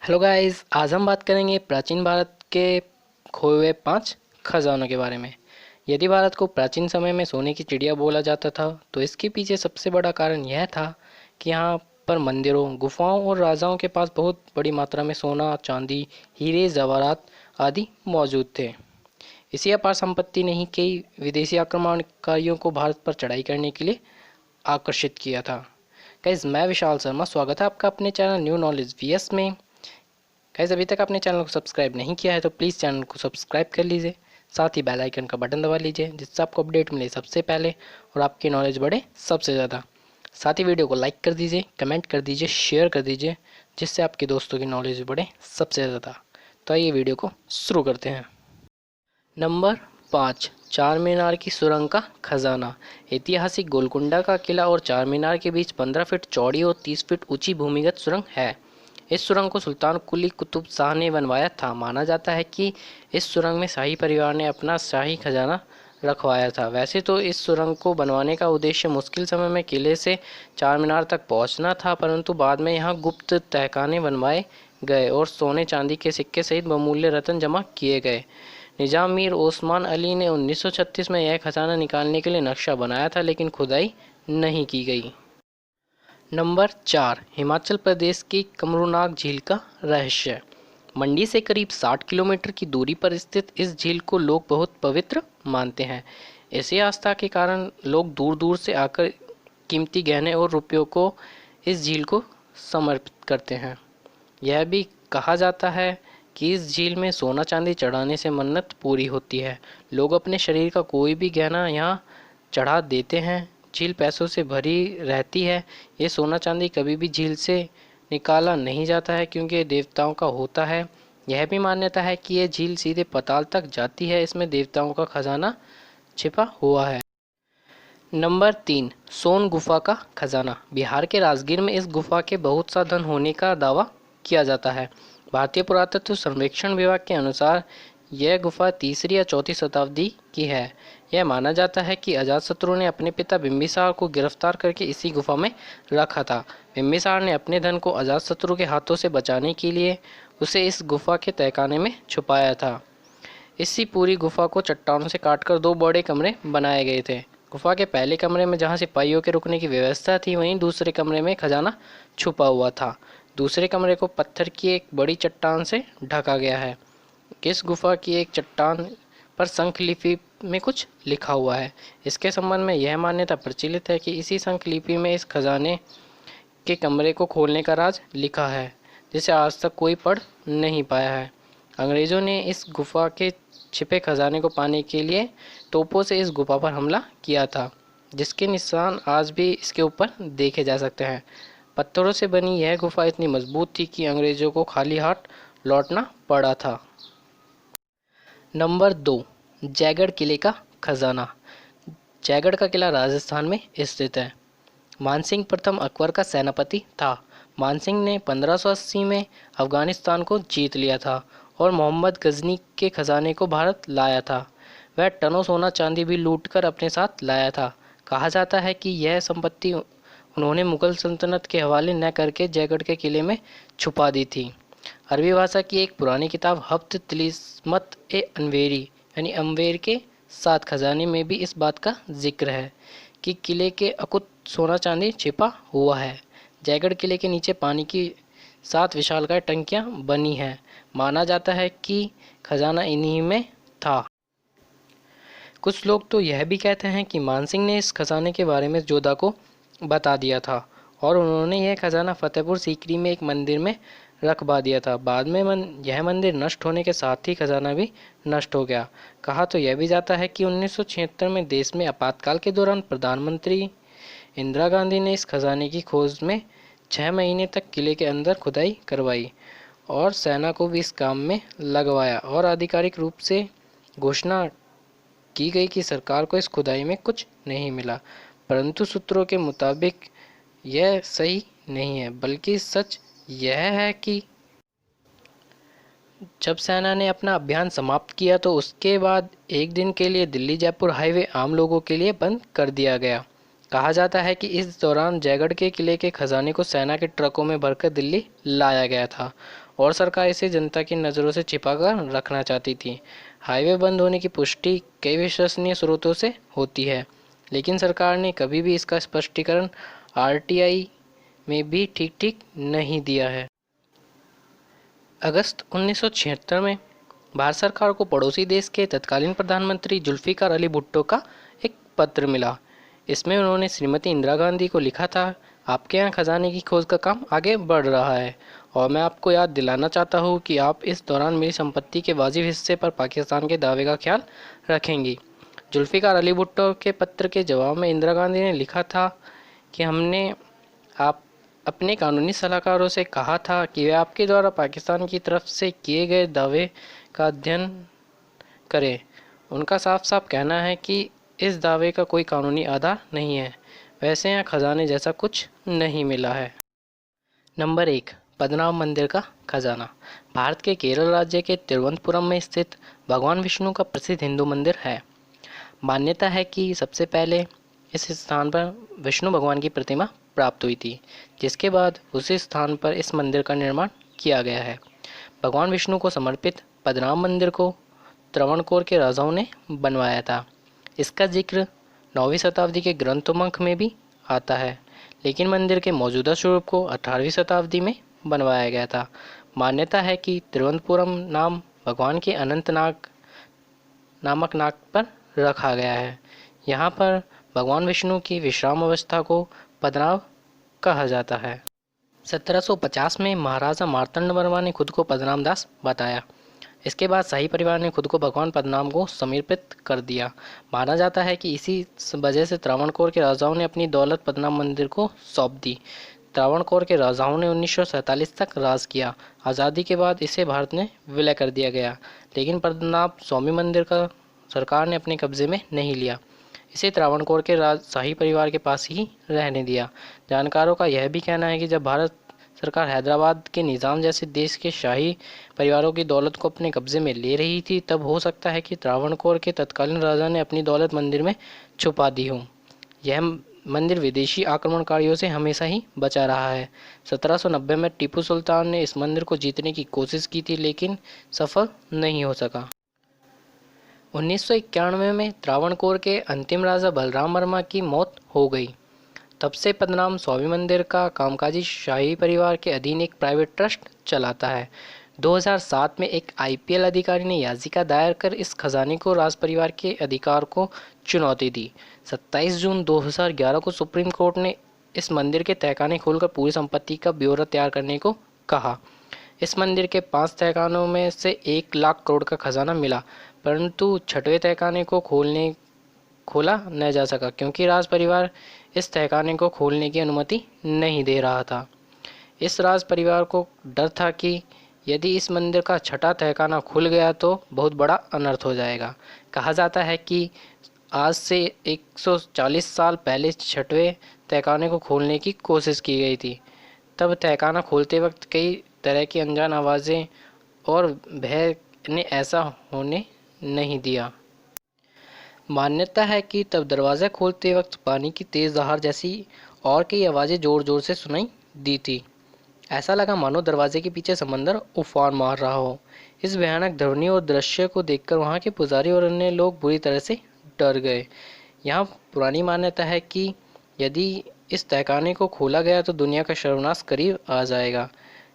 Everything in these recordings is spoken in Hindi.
हेलो गाइस, आज हम बात करेंगे प्राचीन भारत के खोए हुए 5 खजानों के बारे में। यदि भारत को प्राचीन समय में सोने की चिड़िया बोला जाता था तो इसके पीछे सबसे बड़ा कारण यह था कि यहाँ पर मंदिरों, गुफाओं और राजाओं के पास बहुत बड़ी मात्रा में सोना, चांदी, हीरे, जवाहरात आदि मौजूद थे। इसी अपार संपत्ति ने ही कई विदेशी आक्रमणकारियों को भारत पर चढ़ाई करने के लिए आकर्षित किया था। गाइस, मैं विशाल शर्मा, स्वागत है आपका अपने चैनल न्यू नॉलेज वीएस में। गाइस, अभी तक आपने चैनल को सब्सक्राइब नहीं किया है तो प्लीज़ चैनल को सब्सक्राइब कर लीजिए। साथ ही बेल आइकन का बटन दबा लीजिए जिससे आपको अपडेट मिले सबसे पहले और आपकी नॉलेज बढ़े सबसे ज़्यादा। साथ ही वीडियो को लाइक कर दीजिए, कमेंट कर दीजिए, शेयर कर दीजिए जिससे आपके दोस्तों की नॉलेज बढ़े सबसे ज़्यादा। तो आइए वीडियो को शुरू करते हैं। नंबर 5, चार मीनार की सुरंग का खजाना। ऐतिहासिक गोलकुंडा का किला और चार मीनार के बीच 15 फीट चौड़ी और 30 फीट ऊंची भूमिगत सुरंग है। इस सुरंग को सुल्तान कुली कुतुब शाह ने बनवाया था। माना जाता है कि इस सुरंग में शाही परिवार ने अपना शाही खजाना रखवाया था। वैसे तो इस सुरंग को बनवाने का उद्देश्य मुश्किल समय में किले से चार मीनार तक पहुंचना था, परंतु बाद में यहाँ गुप्त तहखाने बनवाए गए और सोने चांदी के सिक्के सहित बहुमूल्य रत्न जमा किए गए। निजाम मीर ओस्मान अली ने 1936 में यह खजाना निकालने के लिए नक्शा बनाया था, लेकिन खुदाई नहीं की गई। नंबर 4, हिमाचल प्रदेश की कमरूनाग झील का रहस्य। मंडी से करीब 60 किलोमीटर की दूरी पर स्थित इस झील को लोग बहुत पवित्र मानते हैं। ऐसी आस्था के कारण लोग दूर दूर से आकर कीमती गहने और रुपयों को इस झील को समर्पित करते हैं। यह भी कहा जाता है कि इस झील में सोना चांदी चढ़ाने से मन्नत पूरी होती है। लोग अपने शरीर का कोई भी गहना यहाँ चढ़ा देते हैं। झील पैसों से भरी रहती है। ये सोना चांदी कभी भी झील से निकाला नहीं जाता है क्योंकि ये देवताओं का होता है। यह भी मान्यता है कि यह झील सीधे पाताल तक जाती है। इसमें देवताओं का खजाना छिपा हुआ है। नंबर 3, सोन गुफा का खजाना। बिहार के राजगीर में इस गुफा के बहुत सा धन होने का दावा किया जाता है। भारतीय पुरातत्व सर्वेक्षण विभाग के अनुसार यह गुफा 3री या 4वीं शताब्दी की है। यह माना जाता है कि अजातशत्रु ने अपने पिता बिंबिसार को गिरफ्तार करके इसी गुफा में रखा था। बिंबिसार ने अपने धन को अजातशत्रु के हाथों से बचाने के लिए उसे इस गुफा के तहखाने में छुपाया था। इसी पूरी गुफा को चट्टानों से काटकर 2 बड़े कमरे बनाए गए थे। गुफा के पहले कमरे में जहां सिपाहियों के रुकने की व्यवस्था थी, वहीं दूसरे कमरे में खजाना छुपा हुआ था। दूसरे कमरे को पत्थर की एक बड़ी चट्टान से ढका गया है। इस गुफा की एक चट्टान पर शंख लिपि में कुछ लिखा हुआ है। इसके संबंध में यह मान्यता प्रचलित है कि इसी शंख लिपि में इस खजाने के कमरे को खोलने का राज लिखा है, जिसे आज तक कोई पढ़ नहीं पाया है। अंग्रेजों ने इस गुफा के छिपे खजाने को पाने के लिए तोपों से इस गुफा पर हमला किया था, जिसके निशान आज भी इसके ऊपर देखे जा सकते हैं। पत्थरों से बनी यह गुफा इतनी मजबूत थी कि अंग्रेजों को खाली हाथ लौटना पड़ा था। नंबर 2, जयगढ़ किले का खजाना। जयगढ़ का किला राजस्थान में स्थित है। मानसिंह प्रथम अकबर का सेनापति था। मानसिंह ने 1580 में अफगानिस्तान को जीत लिया था और मोहम्मद गजनी के खजाने को भारत लाया था। वह टनों सोना चांदी भी लूटकर अपने साथ लाया था। कहा जाता है कि यह संपत्ति उन्होंने मुगल सल्तनत के हवाले न करके जयगढ़ के किले में छुपा दी थी। अरबी भाषा की एक पुरानी किताब हफ्त तिलिस्मत ए अनवेरी यानी अमवेर के साथ खजाने में भी इस बात का जिक्र है कि किले के अकुत सोना चांदी छिपा हुआ है। जयगढ़ किले के नीचे पानी की 7 विशालकाय टंकियां बनी हैं। माना जाता है कि खजाना इन्हीं में था। कुछ लोग तो यह भी कहते हैं कि मानसिंह ने इस खजाने के बारे में जोधा को बता दिया था और उन्होंने यह खजाना फतेहपुर सीकरी में एक मंदिर में रखवा दिया था। बाद में यह मंदिर नष्ट होने के साथ ही खजाना भी नष्ट हो गया। कहा तो यह भी जाता है कि 1976 में देश में आपातकाल के दौरान प्रधानमंत्री इंदिरा गांधी ने इस खजाने की खोज में 6 महीने तक किले के अंदर खुदाई करवाई और सेना को भी इस काम में लगवाया और आधिकारिक रूप से घोषणा की गई कि सरकार को इस खुदाई में कुछ नहीं मिला। परंतु सूत्रों के मुताबिक यह सही नहीं है, बल्कि सच यह है कि जब सेना ने अपना अभियान समाप्त किया तो उसके बाद एक दिन के लिए दिल्ली जयपुर हाईवे आम लोगों के लिए बंद कर दिया गया। कहा जाता है कि इस दौरान जयगढ़ के किले के खजाने को सेना के ट्रकों में भरकर दिल्ली लाया गया था और सरकार इसे जनता की नज़रों से छिपाकर रखना चाहती थी। हाईवे बंद होने की पुष्टि कई विश्वसनीय स्रोतों से होती है, लेकिन सरकार ने कभी भी इसका स्पष्टीकरण आरटीआई में भी ठीक ठीक नहीं दिया है। अगस्त 1976 में भारत सरकार को पड़ोसी देश के तत्कालीन प्रधानमंत्री जुल्फिकार अली भुट्टो का एक पत्र मिला। इसमें उन्होंने श्रीमती इंदिरा गांधी को लिखा था, आपके यहाँ खजाने की खोज का काम आगे बढ़ रहा है और मैं आपको याद दिलाना चाहता हूँ कि आप इस दौरान मेरी संपत्ति के वाजिब हिस्से पर पाकिस्तान के दावे का ख्याल रखेंगी। जुल्फिकार अली भुट्टो के पत्र के जवाब में इंदिरा गांधी ने लिखा था कि हमने आप अपने कानूनी सलाहकारों से कहा था कि वे आपके द्वारा पाकिस्तान की तरफ से किए गए दावे का अध्ययन करें। उनका साफ साफ कहना है कि इस दावे का कोई कानूनी आधार नहीं है। वैसे यहाँ खजाने जैसा कुछ नहीं मिला है। नंबर 1, पद्मनाभ मंदिर का खजाना। भारत के केरल राज्य के तिरुवनंतपुरम में स्थित भगवान विष्णु का प्रसिद्ध हिंदू मंदिर है। मान्यता है कि सबसे पहले इस स्थान पर विष्णु भगवान की प्रतिमा प्राप्त हुई थी, जिसके बाद उसी स्थान पर इस मंदिर का निर्माण किया गया है। भगवान विष्णु को समर्पित पद्मनाभ मंदिर को त्रावणकोर के राजाओं ने बनवाया था। इसका जिक्र 9वीं शताब्दी के ग्रंथोमंख में भी आता है, लेकिन मंदिर के मौजूदा स्वरूप को 18वीं शताब्दी में बनवाया गया था। मान्यता है कि तिरुवनंतपुरम नाम भगवान के अनंतनाग नामक नाग पर रखा गया है। यहाँ पर भगवान विष्णु की विश्राम अवस्था को पद्मनाभ कहा जाता है। 1750 में महाराजा मार्तंड वर्मा ने खुद को पद्मनाभ दास बताया। इसके बाद शाही परिवार ने खुद को भगवान पद्मनाभ को समर्पित कर दिया। माना जाता है कि इसी वजह से त्रावणकोर के राजाओं ने अपनी दौलत पद्मनाभ मंदिर को सौंप दी। त्रावणकोर के राजाओं ने 1947 तक राज किया। आज़ादी के बाद इसे भारत में विलय कर दिया गया, लेकिन पद्मनाभ स्वामी मंदिर का सरकार ने अपने कब्जे में नहीं लिया। इसे त्रावणकोर के शाही परिवार के पास ही रहने दिया। जानकारों का यह भी कहना है कि जब भारत सरकार हैदराबाद के निज़ाम जैसे देश के शाही परिवारों की दौलत को अपने कब्जे में ले रही थी, तब हो सकता है कि त्रावणकोर के तत्कालीन राजा ने अपनी दौलत मंदिर में छुपा दी हो। यह मंदिर विदेशी आक्रमणकारियों से हमेशा ही बचा रहा है। 1790 में टीपू सुल्तान ने इस मंदिर को जीतने की कोशिश की थी, लेकिन सफल नहीं हो सका। 1991 में त्रावणकोर के अंतिम राजा बलराम वर्मा की मौत हो गई। तब से पद्मनाभ स्वामी मंदिर का कामकाजी शाही परिवार के अधीन एक प्राइवेट ट्रस्ट चलाता है। 2007 में एक आईपीएल अधिकारी ने याचिका दायर कर इस खजाने को राज परिवार के अधिकार को चुनौती दी। 27 जून 2011 को सुप्रीम कोर्ट ने इस मंदिर के तहखाने खोलकर पूरी संपत्ति का ब्यौरा तैयार करने को कहा। इस मंदिर के 5 तहखानों में से 1 लाख करोड़ का खजाना मिला, परंतु 6वें तहखाने को खोला न जा सका क्योंकि राज परिवार इस तहखाने को खोलने की अनुमति नहीं दे रहा था। इस राज परिवार को डर था कि यदि इस मंदिर का 6वां तहखाना खुल गया तो बहुत बड़ा अनर्थ हो जाएगा। कहा जाता है कि आज से 140 साल पहले 6वें तहखाने को खोलने की कोशिश की गई थी। तब तहखाना खोलते वक्त कई तरह की अनजान आवाज़ें और भय ने ऐसा होने नहीं दिया। मान्यता है कि तब दरवाज़ा खोलते वक्त पानी की तेज़ दहाड़ जैसी और कई आवाज़ें ज़ोर ज़ोर से सुनाई दी थी। ऐसा लगा मानो दरवाजे के पीछे समंदर उफान मार रहा हो। इस भयानक ध्वनि और दृश्य को देखकर वहाँ के पुजारी और अन्य लोग बुरी तरह से डर गए। यहाँ पुरानी मान्यता है कि यदि इस तहखाने को खोला गया तो दुनिया का सर्वनाश करीब आ जाएगा।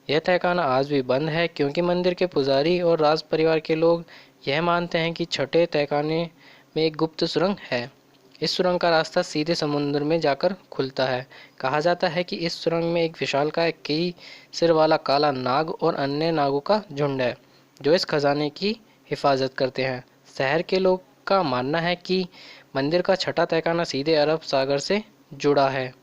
यह तहखाना आज भी बंद है क्योंकि मंदिर के पुजारी और राज परिवार के लोग यह मानते हैं कि 6ठे तहखाने में एक गुप्त सुरंग है। इस सुरंग का रास्ता सीधे समुद्र में जाकर खुलता है। कहा जाता है कि इस सुरंग में एक विशालकाय कई सिर वाला काला नाग और अन्य नागों का झुंड है जो इस खजाने की हिफाजत करते हैं। शहर के लोग का मानना है कि मंदिर का 6ठा तहखाना सीधे अरब सागर से जुड़ा है,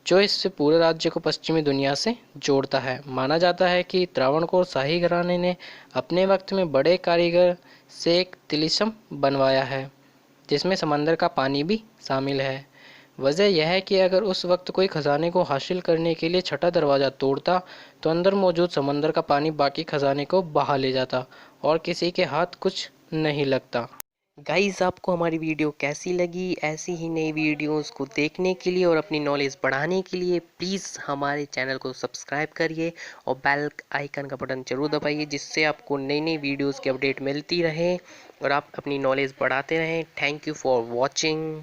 जो इससे पूरे राज्य को पश्चिमी दुनिया से जोड़ता है। माना जाता है कि त्रावणकोर शाही घराने ने अपने वक्त में बड़े कारीगर से एक तिलिस्म बनवाया है जिसमें समंदर का पानी भी शामिल है। वजह यह है कि अगर उस वक्त कोई खजाने को हासिल करने के लिए 6ठा दरवाज़ा तोड़ता तो अंदर मौजूद समंदर का पानी बाकी खजाने को बहा ले जाता और किसी के हाथ कुछ नहीं लगता। गाइस, आपको हमारी वीडियो कैसी लगी? ऐसी ही नई वीडियोस को देखने के लिए और अपनी नॉलेज बढ़ाने के लिए प्लीज़ हमारे चैनल को सब्सक्राइब करिए और बेल आइकन का बटन जरूर दबाइए, जिससे आपको नई नई वीडियोस की अपडेट मिलती रहे और आप अपनी नॉलेज बढ़ाते रहें। Thank you for watching.